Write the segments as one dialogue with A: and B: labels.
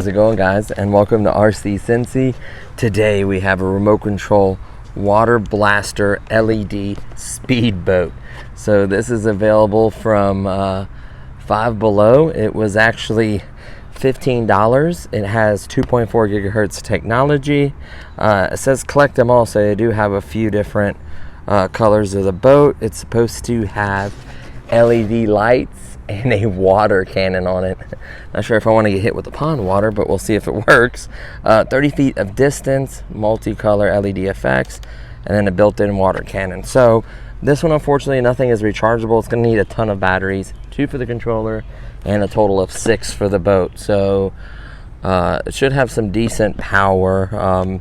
A: How's it going, guys? And welcome to RC Cincy. Today we have a remote control water blaster LED speedboat. So this is available from Five Below. It was actually $15. It has 2.4 gigahertz technology. It says collect them all, so they do have a few different colors of the boat. It's supposed to have LED lights and a water cannon on it. Not sure if I want to get hit with the pond water, but we'll see if it works. 30 feet of distance, multicolor LED effects, and then a built-in water cannon. So this one, unfortunately, nothing is rechargeable. It's going to need a ton of batteries, 2 for the controller and a total of 6 for the boat. So it should have some decent power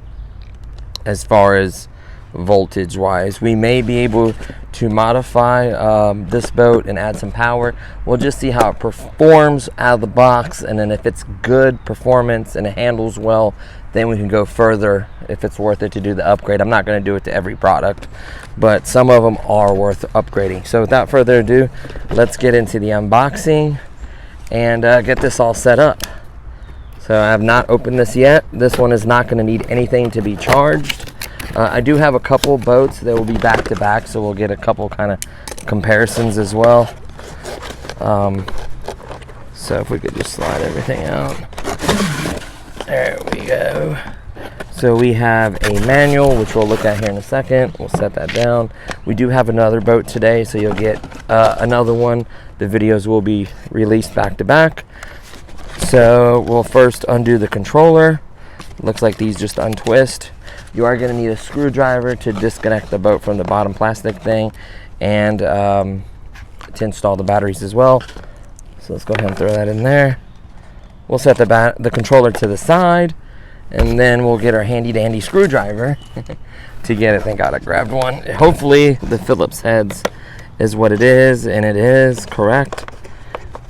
A: as far as voltage wise. We may be able to modify this boat and add some power. We'll just see how it performs out of the box, and then if it's good performance and it handles well, then we can go further if it's worth it to do the upgrade. I'm not going to do it to every product, but some of them are worth upgrading. So without further ado, let's get into the unboxing and get this all set up. So I have not opened this yet. This one is not going to need anything to be charged. I do have a couple boats that will be back to back, so we'll get a couple kind of comparisons as well. So if we could just slide everything out. There we go. So we have a manual, which we'll look at here in a second. We'll set that down. We do have another boat today, so you'll get another one. The videos will be released back to back. So we'll first undo the controller. Looks like these just untwist. You are going to need a screwdriver to disconnect the boat from the bottom plastic thing, and to install the batteries as well. So let's go ahead and throw that in there. We'll set the controller to the side, and then we'll get our handy dandy screwdriver to get it. Thank God I grabbed one. Hopefully the Phillips heads is what it is, and it is correct.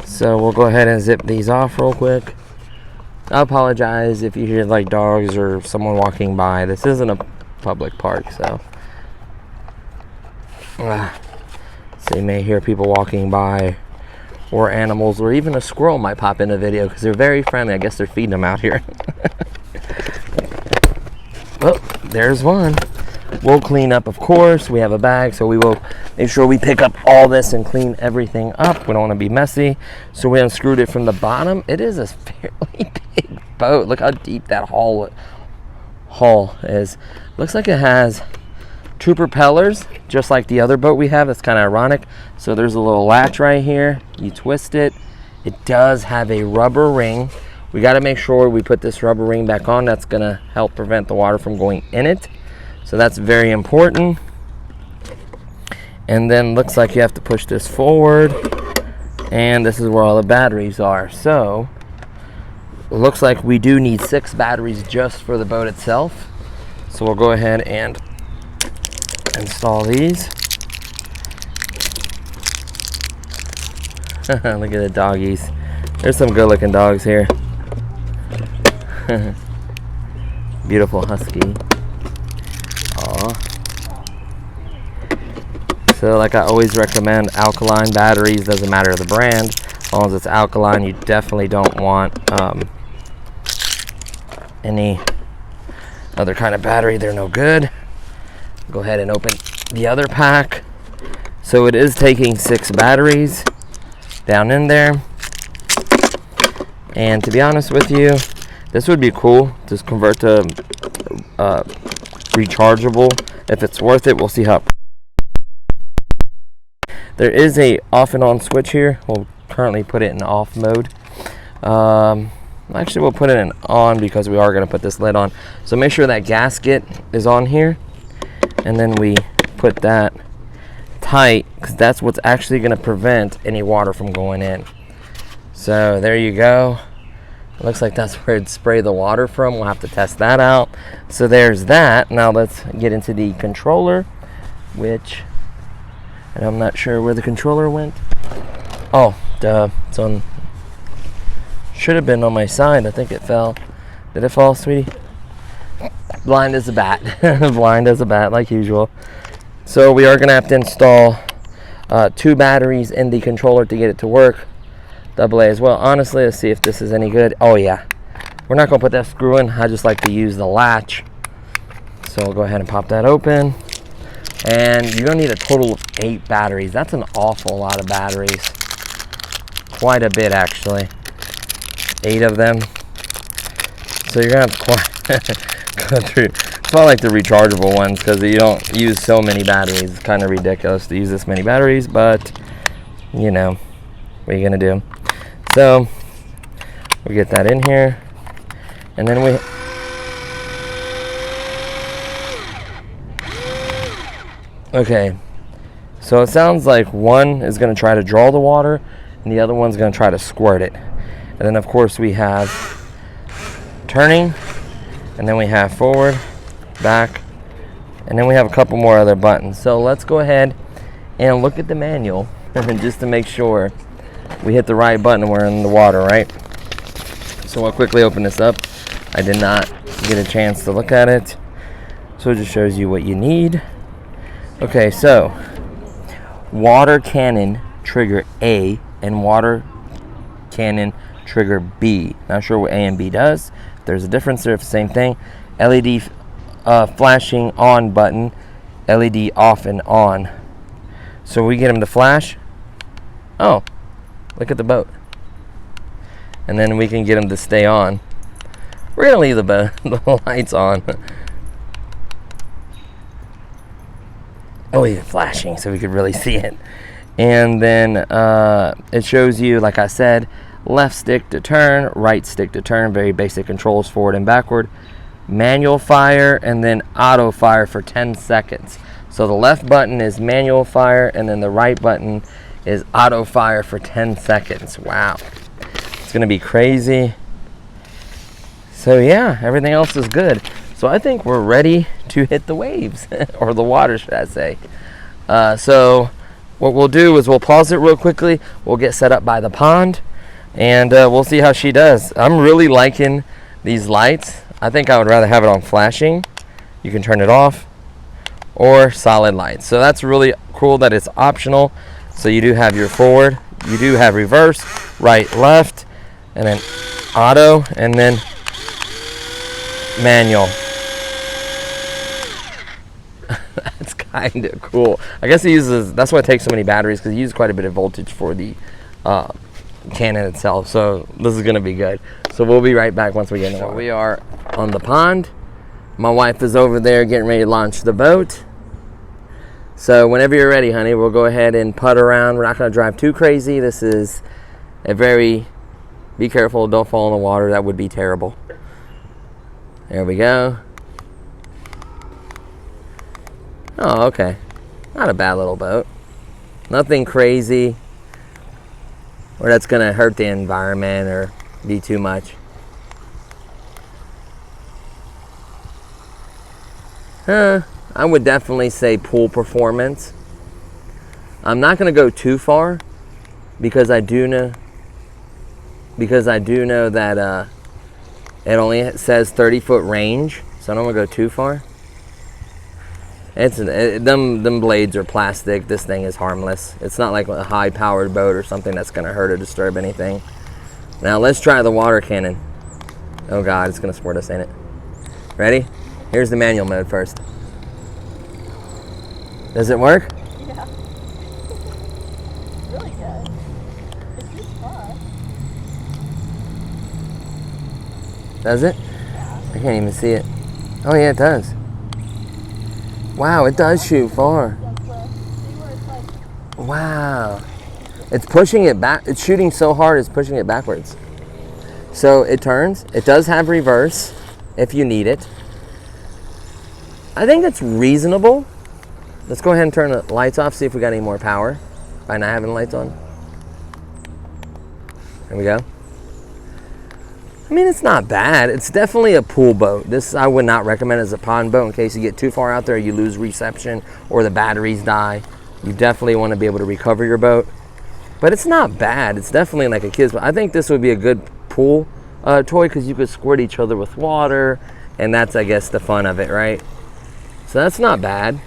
A: So we'll go ahead and zip these off real quick. I apologize if you hear like dogs or someone walking by. This isn't a public park, so you may hear people walking by, or animals, or even a squirrel might pop in a video because they're very friendly. I guess they're feeding them out here. Oh, there's one. We'll clean up, of course. We have a bag, so we will make sure we pick up all this and clean everything up. We don't want to be messy. So we unscrewed it from the bottom. It is a fairly big boat. Look how deep that hull is. Looks like it has 2 propellers, just like the other boat we have. That's kind of ironic. So there's a little latch right here. You twist it. It does have a rubber ring. We got to make sure we put this rubber ring back on. That's going to help prevent the water from going in it. So that's very important. And then looks like you have to push this forward, and this is where all the batteries are. So it looks like we do need 6 batteries just for the boat itself. So we'll go ahead and install these. Look at the doggies. There's some good looking dogs here. Beautiful husky. So like I always recommend alkaline batteries. Doesn't matter the brand, as long as it's alkaline. You definitely don't want any other kind of battery. They're no good. Go ahead and open the other pack. So it is taking 6 batteries down in there, and to be honest with you, this would be cool to convert to rechargeable. If it's worth it, we'll see how. There is a off and on switch here. We'll currently put it in off mode. Actually, we'll put it in on because we are going to put this lid on. So make sure that gasket is on here, and then we put that tight, because that's what's actually going to prevent any water from going in. So there you go. It looks like that's where it'd spray the water from. We'll have to test that out. So there's that. Now let's get into the controller, and I'm not sure where the controller went. Oh, duh. It's on. Should have been on my side. I think it fell. Did it fall, sweetie? Blind as a bat. Blind as a bat, like usual. So we are going to have to install 2 batteries in the controller to get it to work. AA as well. Honestly, let's see if this is any good. Oh yeah, We're not gonna put that screw in. I just like to use the latch. So we'll go ahead and pop that open. And you're gonna need a total of 8 batteries. That's an awful lot of batteries. Quite a bit, actually. 8 of them. So you're gonna have to go through. It's not like the rechargeable ones because you don't use so many batteries. It's kind of ridiculous to use this many batteries, but you know, what are you gonna do? So we get that in here, and then we okay. So it sounds like one is gonna try to draw the water, and the other one's gonna try to squirt it. And then of course we have turning, and then we have forward, back, and then we have a couple more other buttons. So let's go ahead and look at the manual just to make sure we hit the right button when we're in the water, right? So I'll quickly open this up. I did not get a chance to look at it, so it just shows you what you need. Okay, so water cannon trigger A and water cannon trigger B. Not sure what A and B does. If there's a difference, they're the same thing. LED flashing on button, LED off and on. So we get them to flash. Oh, look at the boat. And then we can get them to stay on. We're gonna leave the lights on. Oh yeah, flashing so we could really see it. And then it shows you, like I said, left stick to turn, right stick to turn, very basic controls, forward and backward. Manual fire, and then auto fire for 10 seconds. So the left button is manual fire, and then the right button is auto fire for 10 seconds. Wow. It's gonna be crazy. So yeah, everything else is good. So I think we're ready to hit the waves, or the water, should I say. So what we'll do is we'll pause it real quickly. We'll get set up by the pond, and we'll see how she does. I'm really liking these lights. I think I would rather have it on flashing. You can turn it off, or solid lights. So that's really cool that it's optional. So you do have your forward, you do have reverse, right, left, and then auto, and then manual. That's kind of cool. I guess it uses, that's why it takes so many batteries, because it uses quite a bit of voltage for the cannon itself. So this is going to be good. So we'll be right back once we get in the water. So we are on the pond. My wife is over there getting ready to launch the boat. So whenever you're ready, honey, we'll go ahead and putt around. We're not going to drive too crazy. This is a very, be careful, don't fall in the water. That would be terrible. There we go. Oh, okay. Not a bad little boat. Nothing crazy, or that's going to hurt the environment or be too much. I would definitely say pool performance. I'm not going to go too far because I do know that it only says 30-foot range, so I don't want to go too far. Them blades are plastic. This thing is harmless. It's not like a high-powered boat or something that's going to hurt or disturb anything. Now let's try the water cannon. Oh God, it's going to sport us, ain't it? Ready? Here's the manual mode first. Does it work?
B: Yeah. Really good. It's just fun.
A: Does it?
B: Yeah.
A: I can't even see it. Oh yeah, it does. Wow, it does shoot far. Wow. It's pushing it back. It's shooting so hard, it's pushing it backwards. So it turns. It does have reverse if you need it. I think that's reasonable. Let's go ahead and turn the lights off, see if we got any more power by not having the lights on. There we go. I mean, it's not bad. It's definitely a pool boat. This I would not recommend as a pond boat in case you get too far out there, you lose reception, or the batteries die. You definitely want to be able to recover your boat. But it's not bad. It's definitely like a kid's boat. I think this would be a good pool toy because you could squirt each other with water, and that's, I guess, the fun of it, right? So that's not bad.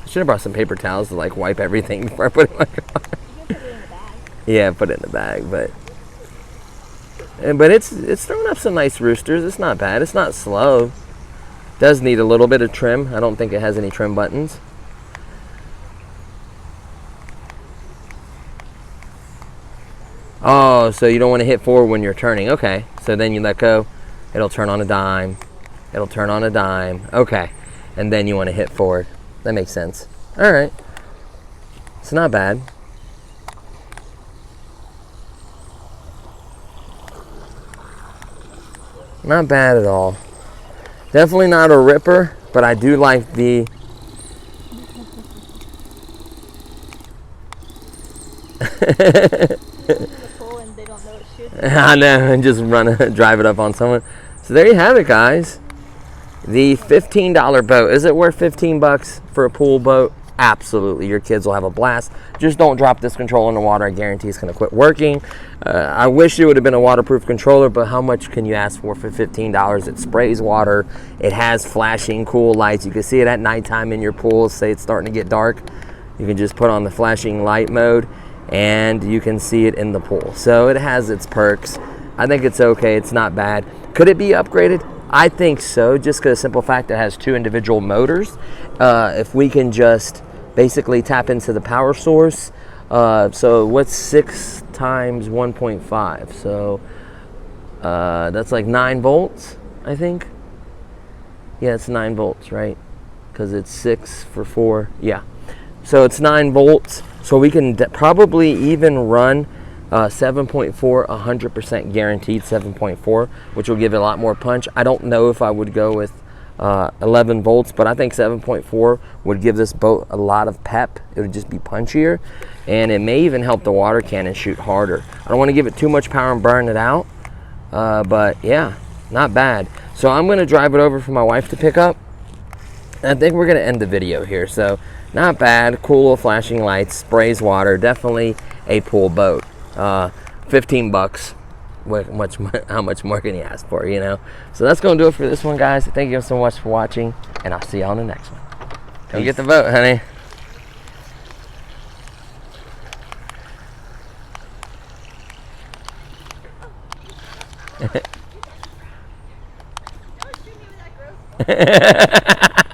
A: I should have brought some paper towels to like wipe everything before I put it in my car.
B: You can put it in the bag.
A: Yeah, put it in the bag, but But it's throwing up some nice roosters. It's not bad. It's not slow. Does need a little bit of trim. I don't think it has any trim buttons. Oh, so you don't want to hit forward when you're turning. Okay, so then you let go. It'll turn on a dime. It'll turn on a dime. Okay, and then you want to hit forward. That makes sense. All right. It's not bad. Not bad at all. Definitely not a ripper, but I do like the...
B: And they don't know it's shooting.
A: I know, and just drive it up on someone. So there you have it, guys. The $15 boat. Is it worth 15 bucks for a pool boat? Absolutely. Your kids will have a blast. Just don't drop this controller in the water. I guarantee it's going to quit working. I wish it would have been a waterproof controller, but how much can you ask for $15? It sprays water. It has flashing cool lights. You can see it at nighttime in your pool. Say it's starting to get dark. You can just put on the flashing light mode and you can see it in the pool. So it has its perks. I think it's okay. It's not bad. Could it be upgraded? I think so, just because the simple fact it has 2 individual motors. If we can just basically tap into the power source. So what's 6 times 1.5? So that's like 9 volts, I think. Yeah, it's 9 volts, right? Because it's 6 for 4. Yeah. So it's 9 volts. So we can probably even run 7.4, 100% guaranteed 7.4, which will give it a lot more punch. I don't know if I would go with 11 volts, but I think 7.4 would give this boat a lot of pep. It would just be punchier, and it may even help the water cannon shoot harder. I don't want to give it too much power and burn it out, but yeah, not bad. So I'm going to drive it over for my wife to pick up. I think we're going to end the video here. So not bad. Cool little flashing lights, sprays water. Definitely a pool boat. 15 bucks. How much more can you ask for, you know? So that's going to do it for this one, guys. Thank you so much for watching, and I'll see you on the next one. Come get the boat, honey.
B: Don't shoot me with that gross.